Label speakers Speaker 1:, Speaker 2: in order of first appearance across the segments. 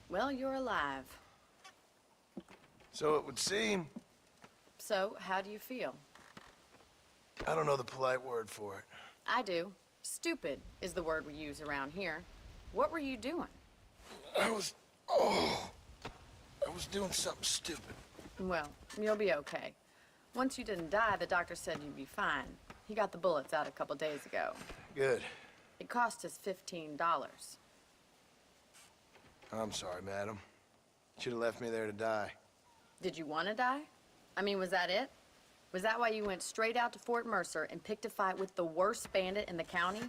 Speaker 1: Well, you're alive.
Speaker 2: So it would seem.
Speaker 1: So, how do you feel?
Speaker 2: I don't know the polite word for it.
Speaker 1: I do. Stupid is the word we use around here. What were you doing?
Speaker 2: I was doing something stupid.
Speaker 1: Well, you'll be okay. Once you didn't die, the doctor said you'd be fine. He got the bullets out a couple days ago.
Speaker 2: Good.
Speaker 1: It cost us $15.
Speaker 2: I'm sorry, madam. Should have left me there to die.
Speaker 1: Did you want to die? I mean, was that it? Was that why you went straight out to Fort Mercer and picked a fight with the worst bandit in the county?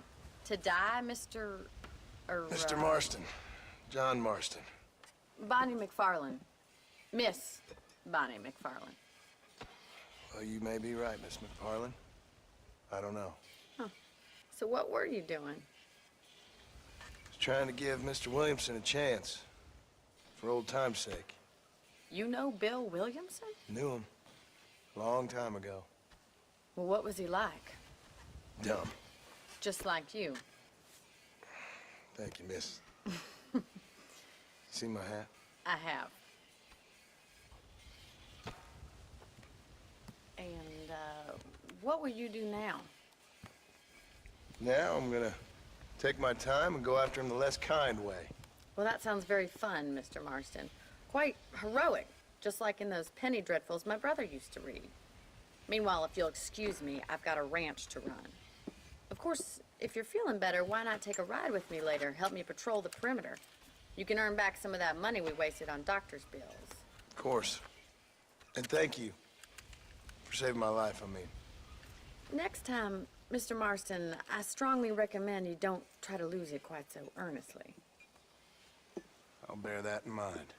Speaker 1: To die, Mr.
Speaker 2: Mr. Marston. John Marston.
Speaker 1: Bonnie MacFarlane. Miss Bonnie MacFarlane.
Speaker 2: Well, you may be right, Miss MacFarlane. I don't know.
Speaker 1: Huh. So what were you doing?
Speaker 2: I was trying to give Mr. Williamson a chance. For old time's sake.
Speaker 1: You know Bill Williamson?
Speaker 2: Knew him. Long time ago.
Speaker 1: Well, what was he like?
Speaker 2: Dumb.
Speaker 1: Just like you.
Speaker 2: Thank you, miss. See my hat?
Speaker 1: I have. And, what will you do now?
Speaker 2: Now I'm gonna take my time and go after him the less kind way.
Speaker 1: Well, that sounds very fun, Mr. Marston. Quite heroic, just like in those penny dreadfuls my brother used to read. Meanwhile, if you'll excuse me, I've got a ranch to run. Of course, if you're feeling better, why not take a ride with me later? Help me patrol the perimeter. You can earn back some of that money we wasted on doctor's bills.
Speaker 2: Of course. And thank you for saving my life, I mean.
Speaker 1: Next time, Mr. Marston, I strongly recommend you don't try to lose it quite so earnestly.
Speaker 2: I'll bear that in mind.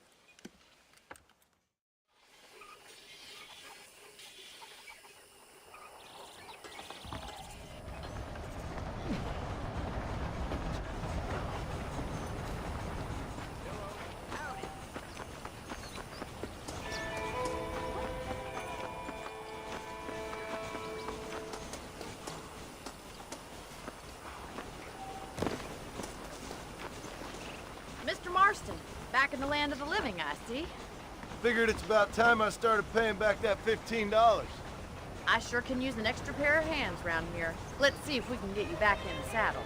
Speaker 1: Mr. Marston, back in the land of the living, I see.
Speaker 2: Figured it's about time I started paying back that $15.
Speaker 1: I sure can use an extra pair of hands around here. Let's see if we can get you back in the saddle.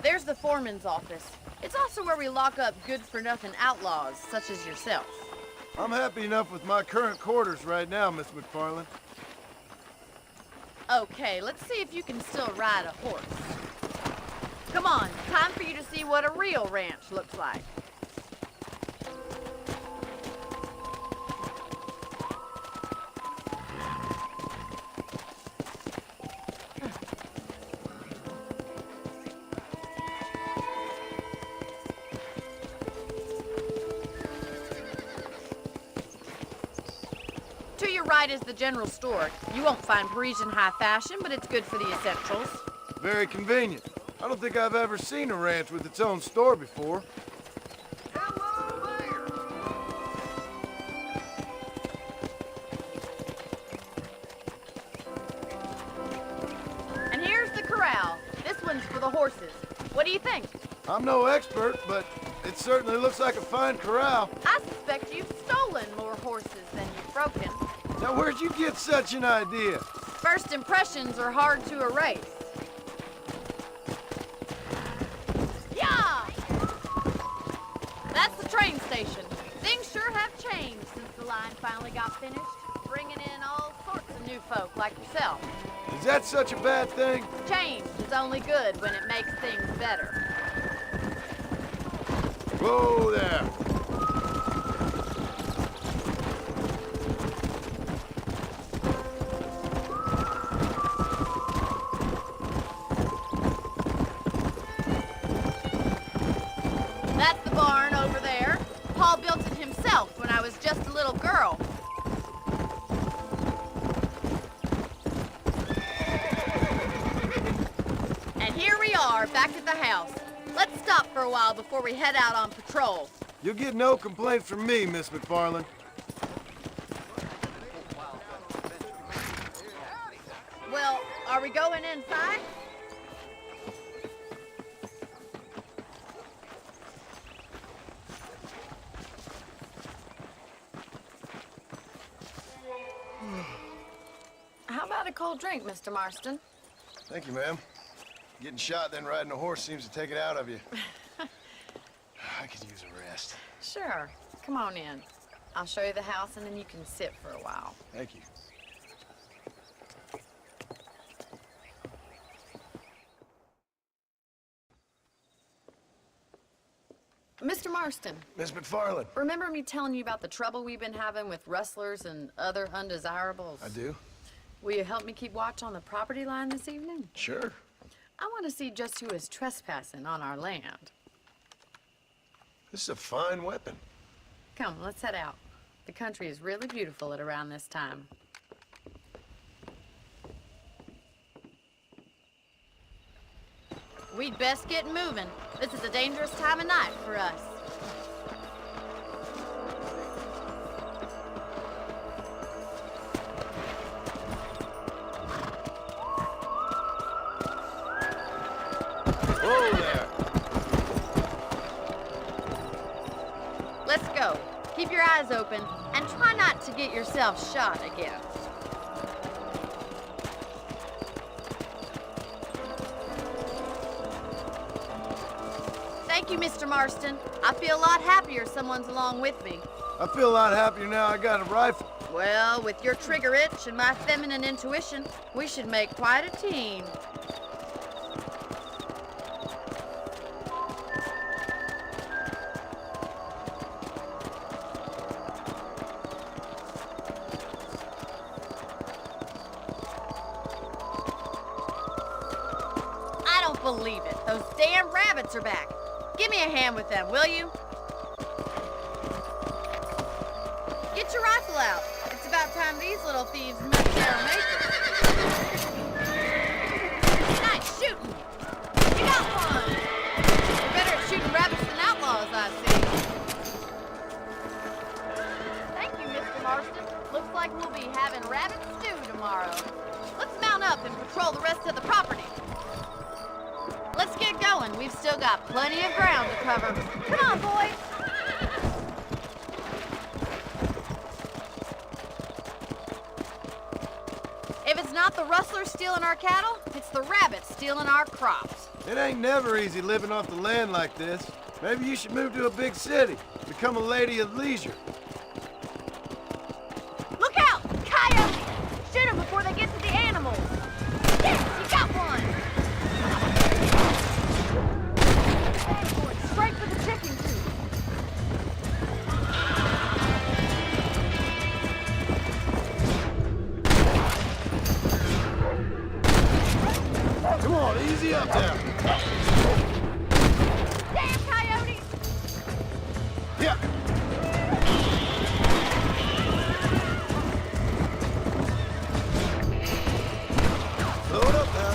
Speaker 1: There's the foreman's office. It's also where we lock up good-for-nothing outlaws, such as yourself.
Speaker 2: I'm happy enough with my current quarters right now, Miss MacFarlane.
Speaker 1: Okay, let's see if you can still ride a horse. Come on, time for you to see what a real ranch looks like. To your right is the general store. You won't find Parisian high fashion, but it's good for the essentials.
Speaker 2: Very convenient. I don't think I've ever seen a ranch with its own store before.
Speaker 3: Hello there!
Speaker 1: And here's the corral. This one's for the horses. What do you think?
Speaker 2: I'm no expert, but it certainly looks like a fine corral.
Speaker 1: I suspect you've stolen more horses than you've broken.
Speaker 2: Now, where'd you get such an idea?
Speaker 1: First impressions are hard to erase. Yeah! That's the train station. Things sure have changed since the line finally got finished, bringing in all sorts of new folk like yourself.
Speaker 2: Is that such a bad thing?
Speaker 1: Change is only good when it makes things better.
Speaker 2: Whoa there.
Speaker 1: That's the barn over there. Paul built it himself when I was just a little girl. And here we are, back at the house. Let's stop for a while before we head out on patrol.
Speaker 2: You'll get no complaint from me, Miss MacFarlane.
Speaker 1: Well, are we going inside? How about a cold drink, Mr. Marston?
Speaker 2: Thank you, ma'am. Getting shot, then riding a horse seems to take it out of you. I could use a rest.
Speaker 1: Sure. Come on in. I'll show you the house, and then you can sit for a while.
Speaker 2: Thank you.
Speaker 1: Mr. Marston,
Speaker 2: Miss MacFarlane.
Speaker 1: remember me telling you about the trouble we've been having with rustlers and other undesirables?
Speaker 2: I do?
Speaker 1: Will you help me keep watch on the property line this evening?
Speaker 2: Sure.
Speaker 1: I want to see just who is trespassing on our land.
Speaker 2: This is a fine weapon.
Speaker 1: Come, let's head out. The country is really beautiful at around this time. We'd best get moving. This is a dangerous time of night for us.
Speaker 2: Whoa there!
Speaker 1: Let's go. Keep your eyes open and try not to get yourself shot again. Thank you, Mr. Marston. I feel a lot happier someone's along with me.
Speaker 2: I feel a lot happier now I got a rifle.
Speaker 1: Well, with your trigger itch and my feminine intuition, we should make quite a team. I don't believe it. Those damn rabbits are back. Give me a hand with them, will you? Get your rifle out. It's about time these little thieves met their maker. Nice shooting. You got one. You're better at shooting rabbits than outlaws, I see. Thank you, Mr. Marston. Looks like we'll be having rabbit stew tomorrow. Let's mount up and patrol the rest of the property. Let's get going. We've still got plenty of ground to cover. Come on, boys. If it's not the rustlers stealing our cattle, it's the rabbits stealing our crops.
Speaker 2: It ain't never easy living off the land like this. Maybe you should move to a big city. Become a lady of leisure.
Speaker 1: Look out! Coyote! Shoot them before they get to the animals. Yes, you got one! Bad boy, straight for the chicken coop.
Speaker 2: Come on, easy up now.
Speaker 1: Damn coyote!
Speaker 2: Yeah. Slow it up now.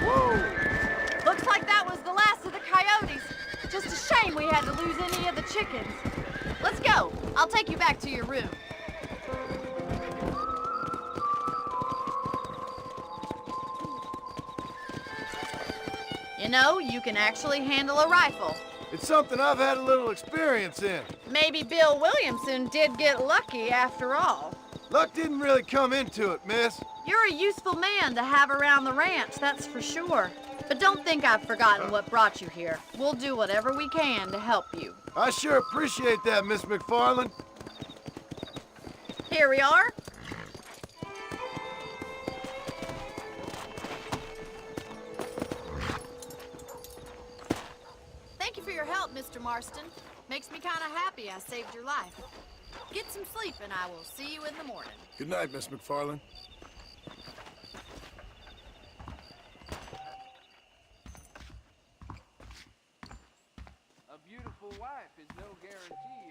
Speaker 2: Whoa.
Speaker 1: Looks like that was the last of the coyotes. Just a shame we had to lose any of the chickens. Let's go. I'll take you back to your room. You know, you can actually handle a rifle.
Speaker 2: It's something I've had a little experience in.
Speaker 1: Maybe Bill Williamson did get lucky after all.
Speaker 2: Luck didn't really come into it, miss.
Speaker 1: You're a useful man to have around the ranch, that's for sure. But don't think I've forgotten what brought you here. We'll do whatever we can to help you.
Speaker 2: I sure appreciate that, Miss MacFarlane.
Speaker 1: Here we are. Thank you for your help, Mr. Marston. Makes me kind of happy I saved your life. Get some sleep and I will see you in the morning.
Speaker 2: Good night, Miss MacFarlane.
Speaker 3: A beautiful wife is no guarantee